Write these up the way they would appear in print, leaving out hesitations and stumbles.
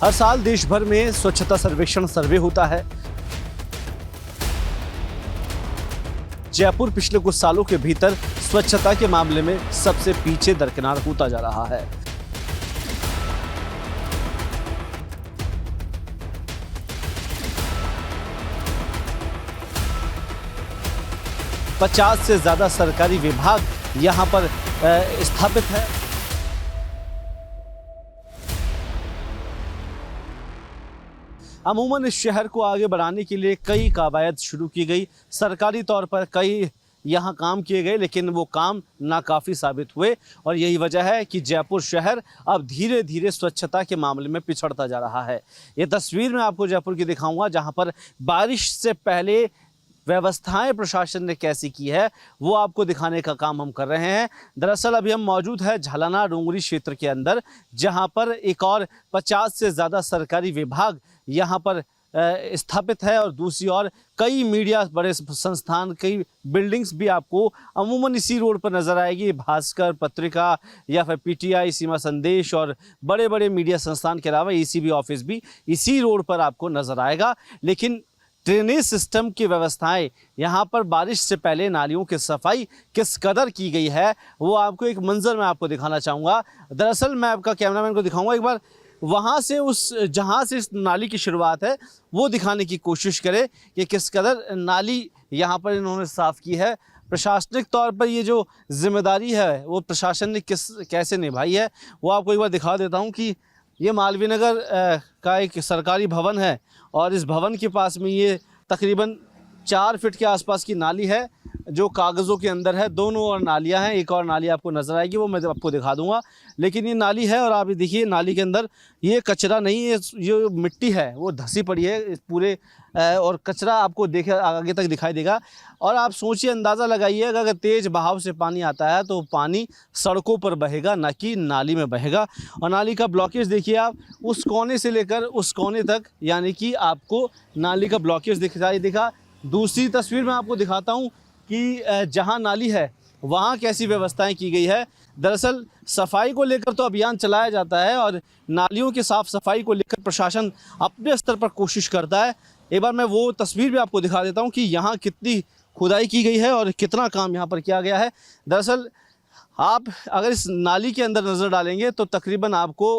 हर साल देश भर में स्वच्छता सर्वेक्षण सर्वे होता है। जयपुर पिछले कुछ सालों के भीतर स्वच्छता के मामले में सबसे पीछे दरकिनार होता जा रहा है। पचास से ज्यादा सरकारी विभाग यहां पर स्थापित है। अमूमन इस शहर को आगे बढ़ाने के लिए कई कवायद शुरू की गई, सरकारी तौर पर कई यहाँ काम किए गए, लेकिन वो काम नाकाफ़ी साबित हुए और यही वजह है कि जयपुर शहर अब धीरे धीरे स्वच्छता के मामले में पिछड़ता जा रहा है। ये तस्वीर मैं आपको जयपुर की दिखाऊंगा, जहाँ पर बारिश से पहले व्यवस्थाएं प्रशासन ने कैसी की है वो आपको दिखाने का काम हम कर रहे हैं। दरअसल अभी हम मौजूद है झालाना डोंगरी क्षेत्र के अंदर, जहां पर एक और 50 से ज़्यादा सरकारी विभाग यहां पर स्थापित है और दूसरी ओर कई मीडिया बड़े संस्थान, कई बिल्डिंग्स भी आपको अमूमन इसी रोड पर नज़र आएगी। भास्कर पत्रिका या फिर पीटीआई, सीमा संदेश और बड़े बड़े मीडिया संस्थान के अलावा ईसीबी ऑफिस भी इसी रोड पर आपको नज़र आएगा। लेकिन ड्रेनेज सिस्टम की व्यवस्थाएं, यहाँ पर बारिश से पहले नालियों की सफाई किस कदर की गई है वो आपको एक मंजर में आपको दिखाना चाहूँगा। दरअसल मैं आपका कैमरामैन को दिखाऊंगा, एक बार वहाँ से उस जहाँ से इस नाली की शुरुआत है वो दिखाने की कोशिश करें कि किस कदर नाली यहाँ पर इन्होंने साफ़ की है। प्रशासनिक तौर पर ये जो जिम्मेदारी है वो प्रशासन ने कैसे निभाई है वो आपको एक बार दिखा देता हूँ कि ये मालवीय नगर का एक सरकारी भवन है और इस भवन के पास में ये तकरीबन 4 फीट के आसपास की नाली है जो कागज़ों के अंदर है। दोनों और नालियां हैं, एक और नाली आपको नज़र आएगी वो मैं आपको दिखा दूंगा। लेकिन ये नाली है और आप ये देखिए नाली के अंदर ये कचरा नहीं है, ये मिट्टी है वो धसी पड़ी है इस पूरे और कचरा आपको देखे आगे तक दिखाई देगा। और आप सोचिए, अंदाज़ा लगाइए, अगर तेज़ बहाव से पानी आता है तो पानी सड़कों पर बहेगा, ना कि नाली में बहेगा। और नाली का ब्लॉकेज देखिए आप, उस कोने से लेकर उस कोने तक, यानी कि आपको नाली का ब्लॉकेज दिखा। दूसरी तस्वीर मैं आपको दिखाता हूँ कि जहाँ नाली है वहाँ कैसी व्यवस्थाएं की गई है। दरअसल सफाई को लेकर तो अभियान चलाया जाता है और नालियों की साफ़ सफाई को लेकर प्रशासन अपने स्तर पर कोशिश करता है। एक बार मैं वो तस्वीर भी आपको दिखा देता हूँ कि यहाँ कितनी खुदाई की गई है और कितना काम यहाँ पर किया गया है। दरअसल आप अगर इस नाली के अंदर नज़र डालेंगे तो तकरीबन आपको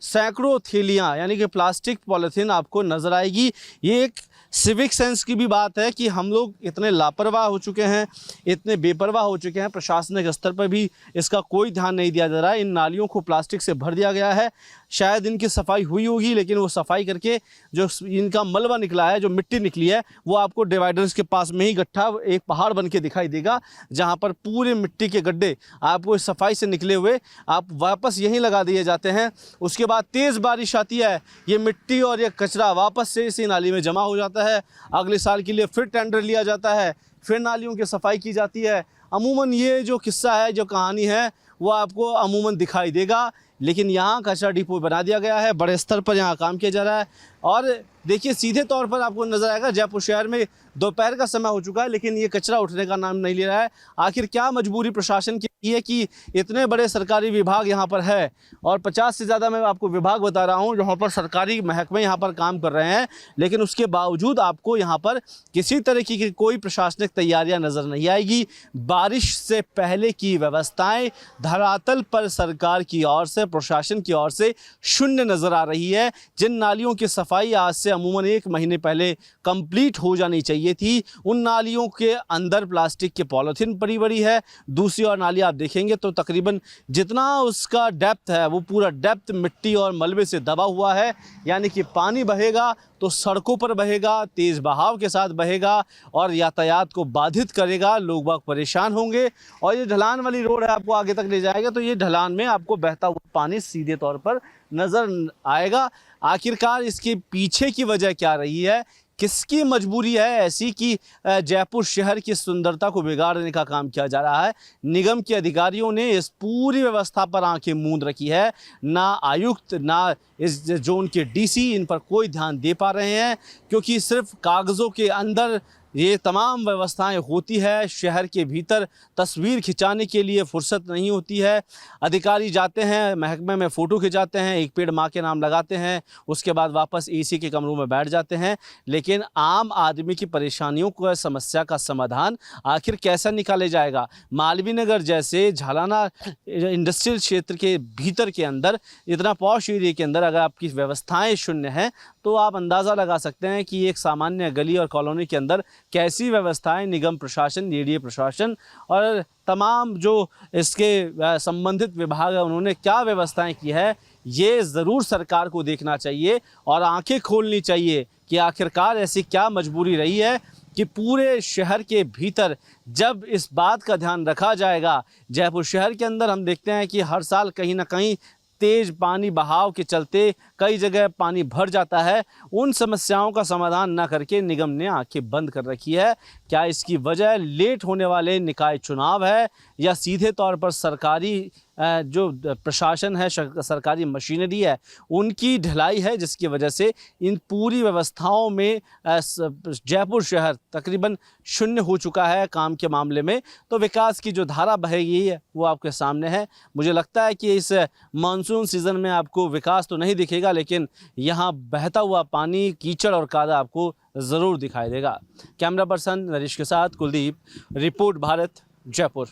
सैकड़ों थैलियाँ यानी कि प्लास्टिक पॉलीथीन आपको नज़र आएगी। ये एक सिविक सेंस की भी बात है कि हम लोग इतने लापरवाह हो चुके हैं, इतने बेपरवाह हो चुके हैं, प्रशासनिक स्तर पर भी इसका कोई ध्यान नहीं दिया जा रहा है। इन नालियों को प्लास्टिक से भर दिया गया है। शायद इनकी सफाई हुई होगी, लेकिन वो सफाई करके जो इनका मलबा निकला है, जो मिट्टी निकली है, वो आपको डिवाइडर्स के पास में ही गड्ढा एक पहाड़ बन के दिखाई देगा, जहाँ पर पूरे मिट्टी के गड्ढे आपको इस सफाई से निकले हुए आप वापस यहीं लगा दिए जाते हैं। उसके बाद तेज़ बारिश आती है, ये मिट्टी और ये कचरा वापस से इसी नाली में जमा हो जाता है। अगले साल के लिए फिर टेंडर लिया जाता है, फिर नालियों की सफाई की जाती है। अमूमन ये जो किस्सा है, जो कहानी है, वो आपको अमूमन दिखाई देगा। लेकिन यहाँ कचरा डिपो बना दिया गया है, बड़े स्तर पर यहाँ काम किया जा रहा है। और देखिए सीधे तौर पर आपको नज़र आएगा जयपुर शहर में दोपहर का समय हो चुका है, लेकिन ये कचरा उठने का नाम नहीं ले रहा है। आखिर क्या मजबूरी प्रशासन की है कि इतने बड़े सरकारी विभाग यहाँ पर है और 50 से ज़्यादा मैं आपको विभाग बता रहा हूँ जहाँ पर सरकारी महकमे यहाँ पर काम कर रहे हैं, लेकिन उसके बावजूद आपको यहाँ पर किसी तरह की कोई प्रशासनिक तैयारियाँ नज़र नहीं आएगी। बारिश से पहले की व्यवस्थाएँ धरातल पर सरकार की ओर से, प्रशासन की ओर से शून्य नज़र आ रही है। जिन नालियों की सफाई आज से अमूमन 1 महीने पहले कंप्लीट हो जानी चाहिए थी, उन नालियों के अंदर प्लास्टिक के पॉलीथीन पड़ी बड़ी है। दूसरी ओर नाली आप देखेंगे तो तकरीबन जितना उसका डेप्थ है वो पूरा डेप्थ मिट्टी और मलबे से दबा हुआ है, यानी कि पानी बहेगा तो सड़कों पर बहेगा, तेज़ बहाव के साथ बहेगा और यातायात को बाधित करेगा, लोग बाग परेशान होंगे। और ये ढलान वाली रोड है, आपको आगे तक ले जाएगा तो ये ढलान में आपको बहता हुआ पानी सीधे तौर पर नज़र आएगा। आखिरकार इसके पीछे की वजह क्या रही है, किसकी मजबूरी है ऐसी कि जयपुर शहर की सुंदरता को बिगाड़ने का काम किया जा रहा है। निगम के अधिकारियों ने इस पूरी व्यवस्था पर आंखें मूंद रखी है। ना आयुक्त, ना इस जोन के डीसी इन पर कोई ध्यान दे पा रहे हैं, क्योंकि सिर्फ कागज़ों के अंदर ये तमाम व्यवस्थाएं होती है। शहर के भीतर तस्वीर खिंचाने के लिए फुर्सत नहीं होती है। अधिकारी जाते हैं, महकमे में फ़ोटो खिंचाते हैं, एक पेड़ माँ के नाम लगाते हैं, उसके बाद वापस एसी के कमरों में बैठ जाते हैं। लेकिन आम आदमी की परेशानियों को, समस्या का समाधान आखिर कैसा निकाले जाएगा? मालवीय नगर जैसे झालाना इंडस्ट्रियल क्षेत्र के भीतर के अंदर, इतना पॉश एरिया के अंदर अगर आपकी व्यवस्थाएं शून्य हैं तो आप अंदाज़ा लगा सकते हैं कि एक सामान्य गली और कॉलोनी के अंदर कैसी व्यवस्थाएं निगम प्रशासन, डीडीए प्रशासन और तमाम जो इसके संबंधित विभाग है उन्होंने क्या व्यवस्थाएं की है, ये ज़रूर सरकार को देखना चाहिए और आंखें खोलनी चाहिए कि आखिरकार ऐसी क्या मजबूरी रही है कि पूरे शहर के भीतर जब इस बात का ध्यान रखा जाएगा। जयपुर शहर के अंदर हम देखते हैं कि हर साल कहीं ना कहीं तेज पानी बहाव के चलते कई जगह पानी भर जाता है। उन समस्याओं का समाधान न करके निगम ने आंखें बंद कर रखी है। क्या इसकी वजह लेट होने वाले निकाय चुनाव है या सीधे तौर पर सरकारी जो प्रशासन है, सरकारी मशीनरी है, उनकी ढिलाई है, जिसकी वजह से इन पूरी व्यवस्थाओं में जयपुर शहर तकरीबन शून्य हो चुका है काम के मामले में। तो विकास की जो धारा बहेगी है वो आपके सामने है। मुझे लगता है कि इस मानसून सीज़न में आपको विकास तो नहीं दिखेगा, लेकिन यहाँ बहता हुआ पानी, कीचड़ और कादा आपको ज़रूर दिखाई देगा। कैमरा पर्सन नरेश के साथ कुलदीप, रिपोर्ट भारत, जयपुर।